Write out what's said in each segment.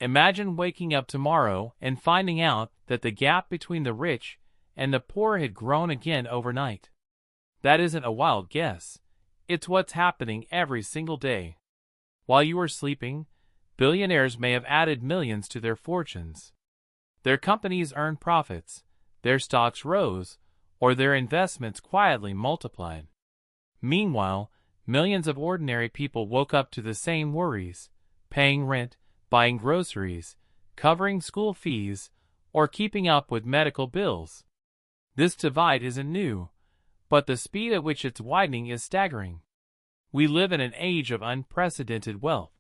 Imagine waking up tomorrow and finding out that the gap between the rich and the poor had grown again overnight. That isn't a wild guess. It's what's happening every single day. While you are sleeping, billionaires may have added millions to their fortunes. Their companies earned profits, their stocks rose, or their investments quietly multiplied. Meanwhile, millions of ordinary people woke up to the same worries, paying rent, buying groceries, covering school fees, or keeping up with medical bills. This divide isn't new, but the speed at which it's widening is staggering. We live in an age of unprecedented wealth.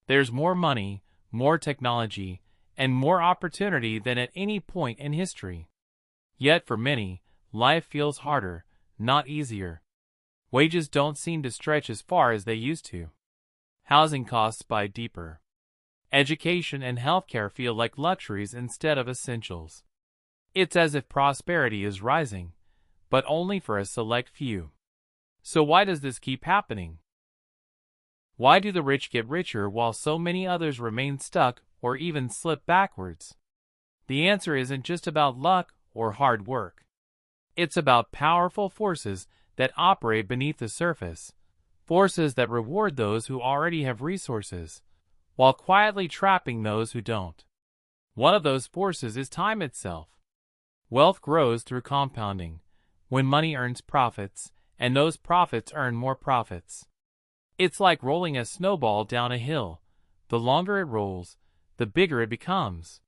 There's more money, more technology, and more opportunity than at any point in history. Yet for many, life feels harder, not easier. Wages don't seem to stretch as far as they used to. Housing costs bite deeper. Education and healthcare feel like luxuries instead of essentials. It's as if prosperity is rising, but only for a select few. So why does this keep happening? Why do the rich get richer while so many others remain stuck or even slip backwards? The answer isn't just about luck or hard work. It's about powerful forces that operate beneath the surface, forces that reward those who already have resources, while quietly trapping those who don't. One of those forces is time itself. Wealth grows through compounding, when money earns profits, and those profits earn more profits. It's like rolling a snowball down a hill. The longer it rolls, the bigger it becomes.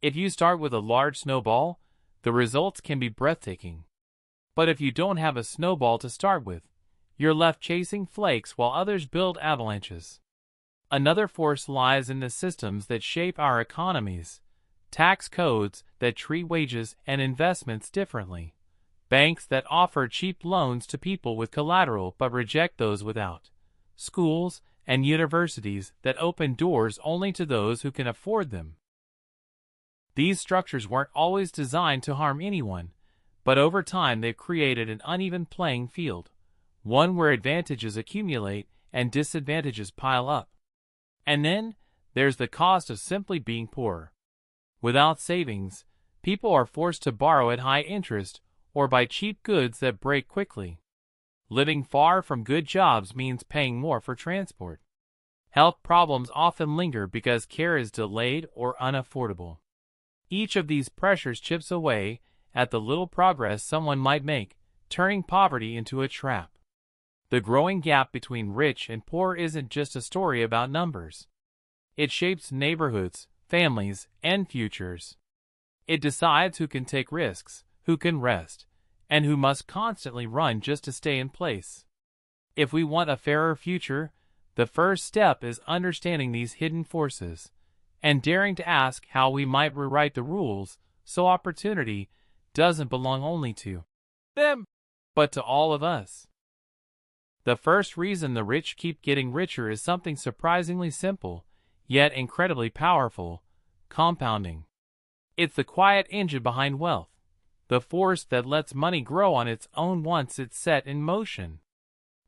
If you start with a large snowball, the results can be breathtaking. But if you don't have a snowball to start with, you're left chasing flakes while others build avalanches. Another force lies in the systems that shape our economies, tax codes that treat wages and investments differently, banks that offer cheap loans to people with collateral but reject those without, schools and universities that open doors only to those who can afford them. These structures weren't always designed to harm anyone, but over time they've created an uneven playing field, one where advantages accumulate and disadvantages pile up. And then, there's the cost of simply being poor. Without savings, people are forced to borrow at high interest or buy cheap goods that break quickly. Living far from good jobs means paying more for transport. Health problems often linger because care is delayed or unaffordable. Each of these pressures chips away at the little progress someone might make, turning poverty into a trap. The growing gap between rich and poor isn't just a story about numbers. It shapes neighborhoods, families, and futures. It decides who can take risks, who can rest, and who must constantly run just to stay in place. If we want a fairer future, the first step is understanding these hidden forces, and daring to ask how we might rewrite the rules so opportunity doesn't belong only to them, but to all of us. The first reason the rich keep getting richer is something surprisingly simple, yet incredibly powerful: compounding. It's the quiet engine behind wealth, the force that lets money grow on its own once it's set in motion.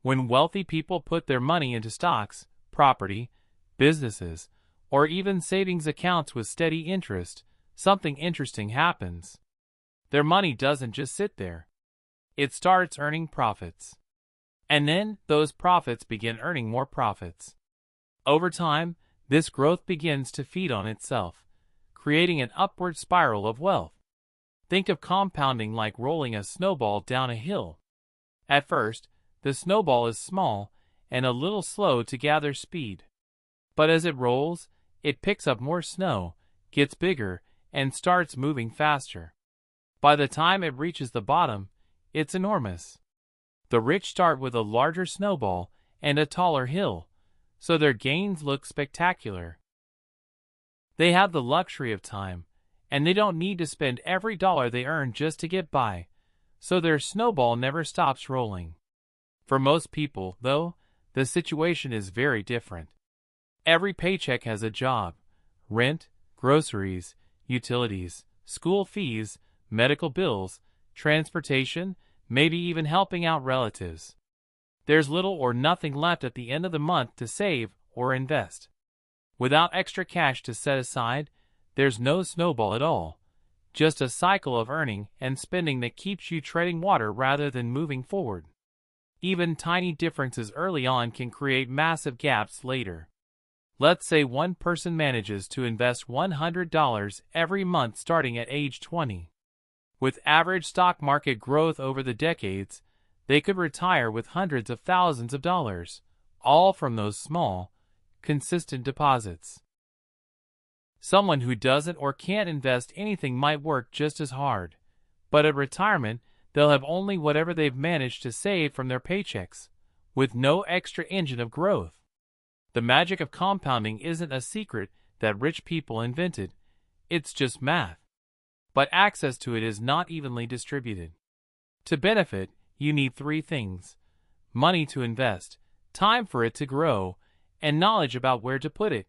When wealthy people put their money into stocks, property, businesses, or even savings accounts with steady interest, something interesting happens. Their money doesn't just sit there. It starts earning profits. And then those profits begin earning more profits. Over time, this growth begins to feed on itself, creating an upward spiral of wealth. Think of compounding like rolling a snowball down a hill. At first, the snowball is small and a little slow to gather speed. But as it rolls, it picks up more snow, gets bigger, and starts moving faster. By the time it reaches the bottom, it's enormous. The rich start with a larger snowball and a taller hill, so their gains look spectacular. They have the luxury of time, and they don't need to spend every dollar they earn just to get by, so their snowball never stops rolling. For most people, though, the situation is very different. Every paycheck has a job: rent, groceries, utilities, school fees, medical bills, transportation, maybe even helping out relatives. There's little or nothing left at the end of the month to save or invest. Without extra cash to set aside, there's no snowball at all. Just a cycle of earning and spending that keeps you treading water rather than moving forward. Even tiny differences early on can create massive gaps later. Let's say one person manages to invest $100 every month starting at age 20. With average stock market growth over the decades, they could retire with hundreds of thousands of dollars, all from those small, consistent deposits. Someone who doesn't or can't invest anything might work just as hard, but at retirement, they'll have only whatever they've managed to save from their paychecks, with no extra engine of growth. The magic of compounding isn't a secret that rich people invented, it's just math. But access to it is not evenly distributed. To benefit, you need three things: money to invest, time for it to grow, and knowledge about where to put it.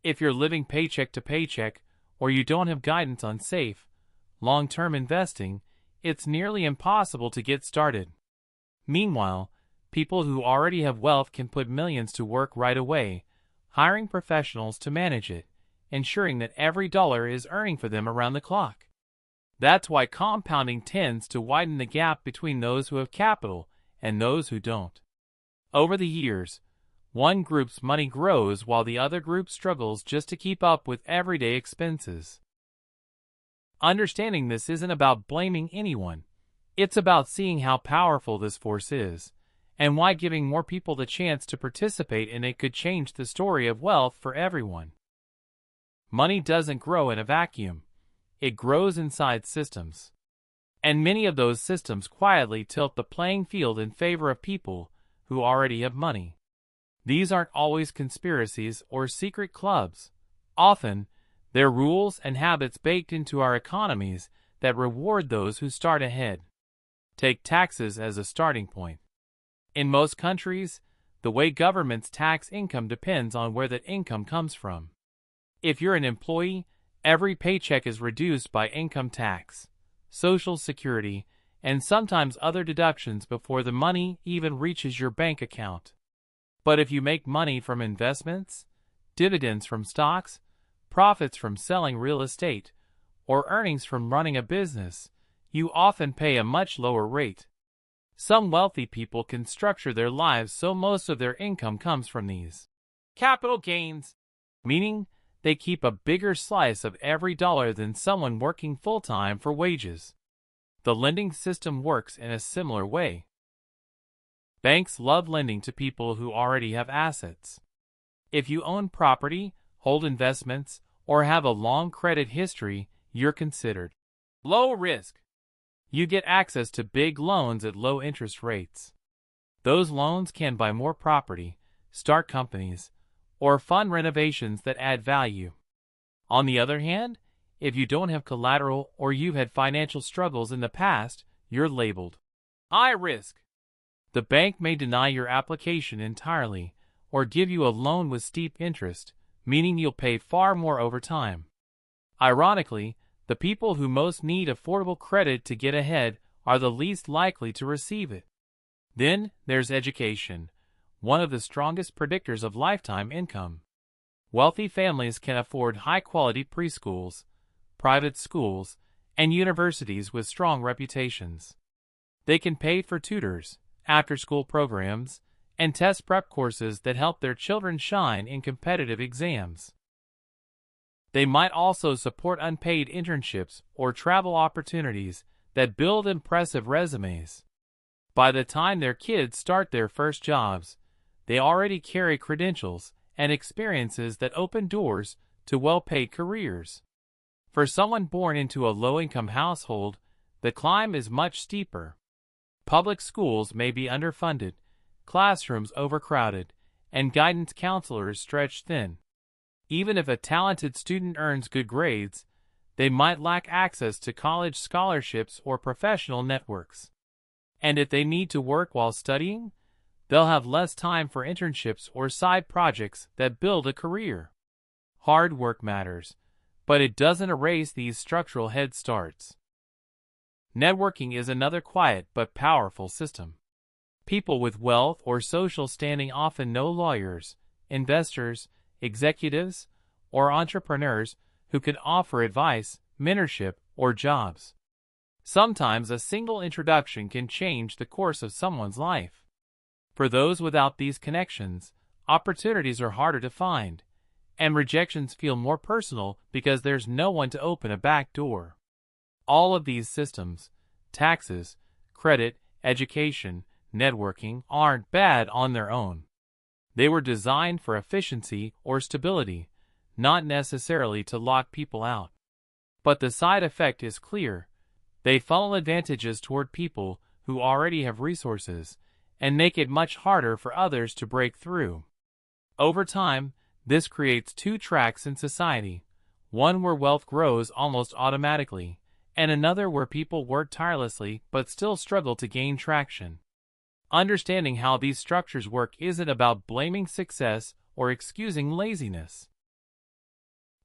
If you're living paycheck to paycheck, or you don't have guidance on safe, long-term investing, it's nearly impossible to get started. Meanwhile, people who already have wealth can put millions to work right away, hiring professionals to manage it, ensuring that every dollar is earning for them around the clock. That's why compounding tends to widen the gap between those who have capital and those who don't. Over the years, one group's money grows while the other group struggles just to keep up with everyday expenses. Understanding this isn't about blaming anyone. It's about seeing how powerful this force is, and why giving more people the chance to participate in it could change the story of wealth for everyone. Money doesn't grow in a vacuum. It grows inside systems. And many of those systems quietly tilt the playing field in favor of people who already have money. These aren't always conspiracies or secret clubs. Often, they're rules and habits baked into our economies that reward those who start ahead. Take taxes as a starting point. In most countries, the way governments tax income depends on where that income comes from. If you're an employee, every paycheck is reduced by income tax, Social Security, and sometimes other deductions before the money even reaches your bank account. But if you make money from investments, dividends from stocks, profits from selling real estate, or earnings from running a business, you often pay a much lower rate. Some wealthy people can structure their lives so most of their income comes from these capital gains, meaning they keep a bigger slice of every dollar than someone working full-time for wages. The lending system works in a similar way. Banks love lending to people who already have assets. If you own property, hold investments, or have a long credit history, you're considered low risk. You get access to big loans at low interest rates. Those loans can buy more property, start companies, or fund renovations that add value. On the other hand, if you don't have collateral or you've had financial struggles in the past, you're labeled high risk. The bank may deny your application entirely or give you a loan with steep interest, meaning you'll pay far more over time. Ironically, the people who most need affordable credit to get ahead are the least likely to receive it. Then there's education, one of the strongest predictors of lifetime income. Wealthy families can afford high-quality preschools, private schools, and universities with strong reputations. They can pay for tutors, after-school programs, and test prep courses that help their children shine in competitive exams. They might also support unpaid internships or travel opportunities that build impressive resumes. By the time their kids start their first jobs, they already carry credentials and experiences that open doors to well-paid careers. For someone born into a low-income household, the climb is much steeper. Public schools may be underfunded, classrooms overcrowded, and guidance counselors stretched thin. Even if a talented student earns good grades, they might lack access to college scholarships or professional networks. And if they need to work while studying, they'll have less time for internships or side projects that build a career. Hard work matters, but it doesn't erase these structural head starts. Networking is another quiet but powerful system. People with wealth or social standing often know lawyers, investors, executives, or entrepreneurs who can offer advice, mentorship, or jobs. Sometimes a single introduction can change the course of someone's life. For those without these connections, opportunities are harder to find, and rejections feel more personal because there's no one to open a back door. All of these systems, taxes, credit, education, networking, aren't bad on their own. They were designed for efficiency or stability, not necessarily to lock people out. But the side effect is clear. They funnel advantages toward people who already have resources and make it much harder for others to break through. Over time, this creates two tracks in society, one where wealth grows almost automatically, and another where people work tirelessly but still struggle to gain traction. Understanding how these structures work isn't about blaming success or excusing laziness.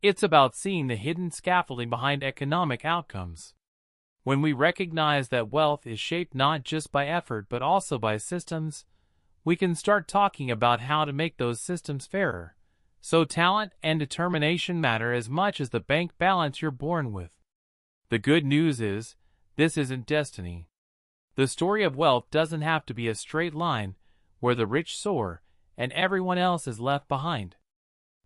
It's about seeing the hidden scaffolding behind economic outcomes. When we recognize that wealth is shaped not just by effort but also by systems, we can start talking about how to make those systems fairer. So talent and determination matter as much as the bank balance you're born with. The good news is, this isn't destiny. The story of wealth doesn't have to be a straight line where the rich soar and everyone else is left behind.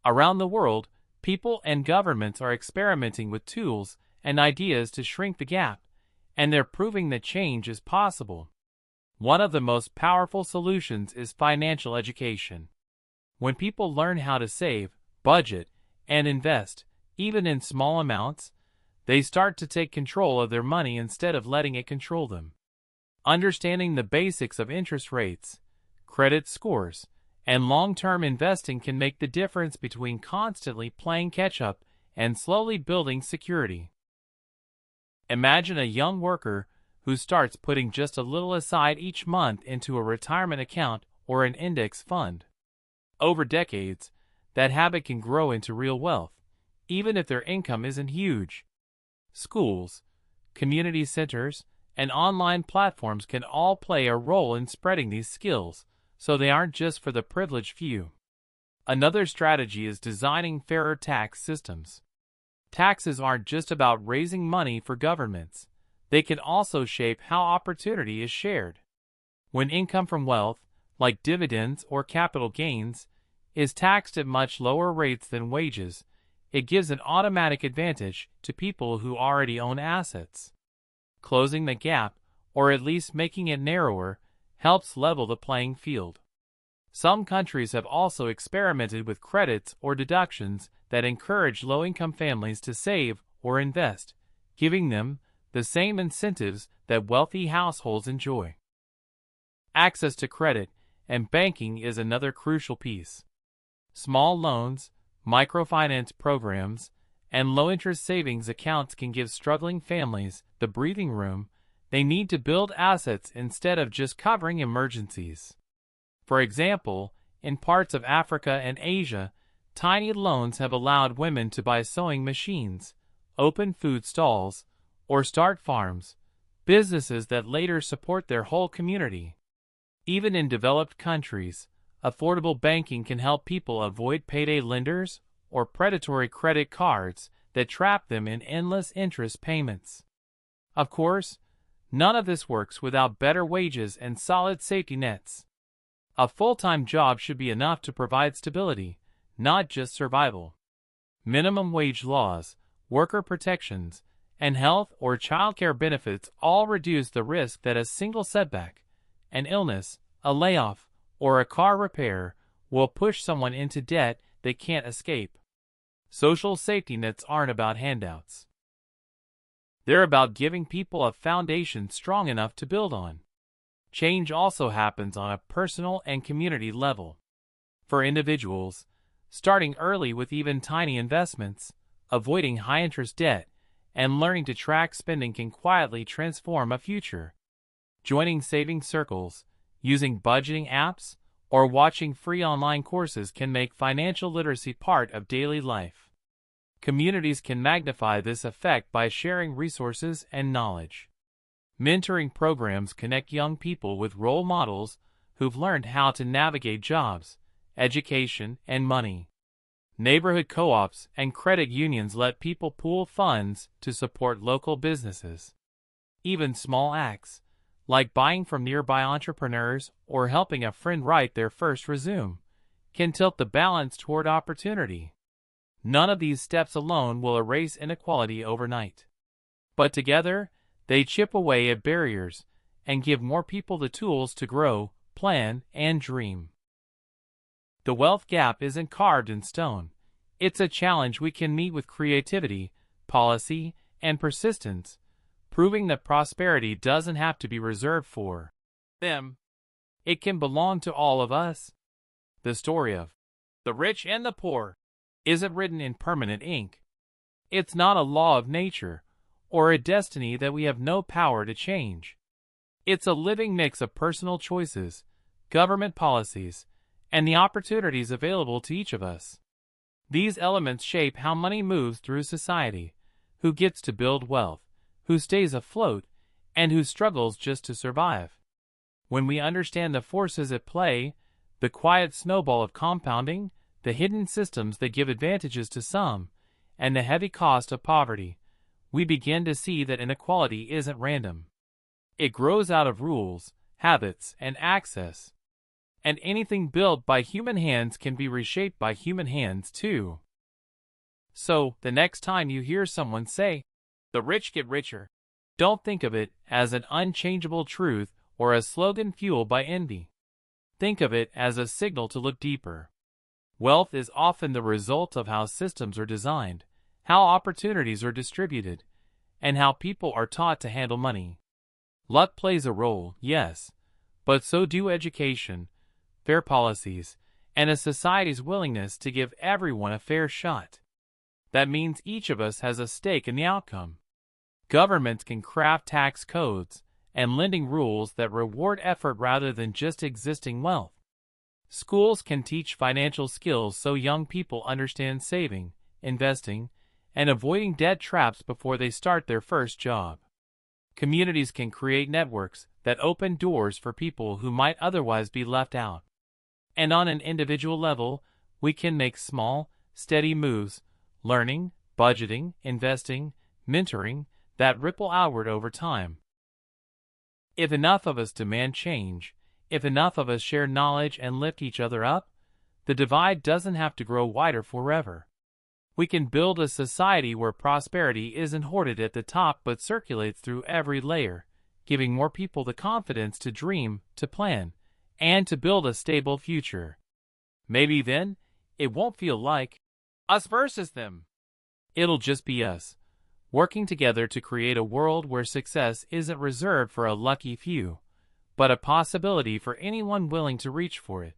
Around the world, people and governments are experimenting with tools and ideas to shrink the gap, and they're proving that change is possible. One of the most powerful solutions is financial education. When people learn how to save, budget, and invest, even in small amounts, they start to take control of their money instead of letting it control them. Understanding the basics of interest rates, credit scores, and long-term investing can make the difference between constantly playing catch-up and slowly building security. Imagine a young worker who starts putting just a little aside each month into a retirement account or an index fund. Over decades, that habit can grow into real wealth, even if their income isn't huge. Schools, community centers, and online platforms can all play a role in spreading these skills, so they aren't just for the privileged few. Another strategy is designing fairer tax systems. Taxes aren't just about raising money for governments. They can also shape how opportunity is shared. When income from wealth, like dividends or capital gains, is taxed at much lower rates than wages, it gives an automatic advantage to people who already own assets. Closing the gap, or at least making it narrower, helps level the playing field. Some countries have also experimented with credits or deductions that encourage low-income families to save or invest, giving them the same incentives that wealthy households enjoy. Access to credit and banking is another crucial piece. Small loans, microfinance programs, and low-interest savings accounts can give struggling families the breathing room they need to build assets instead of just covering emergencies. For example, in parts of Africa and Asia, tiny loans have allowed women to buy sewing machines, open food stalls, or start farms, businesses that later support their whole community. Even in developed countries, affordable banking can help people avoid payday lenders or predatory credit cards that trap them in endless interest payments. Of course, none of this works without better wages and solid safety nets. A full-time job should be enough to provide stability, not just survival. Minimum wage laws, worker protections, and health or childcare benefits all reduce the risk that a single setback, an illness, a layoff, or a car repair will push someone into debt they can't escape. Social safety nets aren't about handouts. They're about giving people a foundation strong enough to build on. Change also happens on a personal and community level. For individuals, starting early with even tiny investments, avoiding high-interest debt, and learning to track spending can quietly transform a future. Joining saving circles, using budgeting apps, or watching free online courses can make financial literacy part of daily life. Communities can magnify this effect by sharing resources and knowledge. Mentoring programs connect young people with role models who've learned how to navigate jobs, education, and money. Neighborhood co-ops and credit unions let people pool funds to support local businesses. Even small acts, like buying from nearby entrepreneurs or helping a friend write their first resume, can tilt the balance toward opportunity. None of these steps alone will erase inequality overnight. But together, they chip away at barriers and give more people the tools to grow, plan, and dream. The wealth gap isn't carved in stone. It's a challenge we can meet with creativity, policy, and persistence, proving that prosperity doesn't have to be reserved for them. It can belong to all of us. The story of the rich and the poor isn't written in permanent ink. It's not a law of nature or a destiny that we have no power to change. It's a living mix of personal choices, government policies, and the opportunities available to each of us. These elements shape how money moves through society, who gets to build wealth, who stays afloat, and who struggles just to survive. When we understand the forces at play, the quiet snowball of compounding, the hidden systems that give advantages to some, and the heavy cost of poverty, we begin to see that inequality isn't random. It grows out of rules, habits, and access. And anything built by human hands can be reshaped by human hands too. So, the next time you hear someone say, "The rich get richer," don't think of it as an unchangeable truth or a slogan fueled by envy. Think of it as a signal to look deeper. Wealth is often the result of how systems are designed, how opportunities are distributed, and how people are taught to handle money. Luck plays a role, yes, but so do education, fair policies, and a society's willingness to give everyone a fair shot. That means each of us has a stake in the outcome. Governments can craft tax codes and lending rules that reward effort rather than just existing wealth. Schools can teach financial skills so young people understand saving, investing, and avoiding debt traps before they start their first job. Communities can create networks that open doors for people who might otherwise be left out. And on an individual level, we can make small, steady moves, learning, budgeting, investing, mentoring, that ripple outward over time. If enough of us demand change, if enough of us share knowledge and lift each other up, the divide doesn't have to grow wider forever. We can build a society where prosperity isn't hoarded at the top but circulates through every layer, giving more people the confidence to dream, to plan, and to build a stable future. Maybe then, it won't feel like us versus them. It'll just be us, working together to create a world where success isn't reserved for a lucky few, but a possibility for anyone willing to reach for it.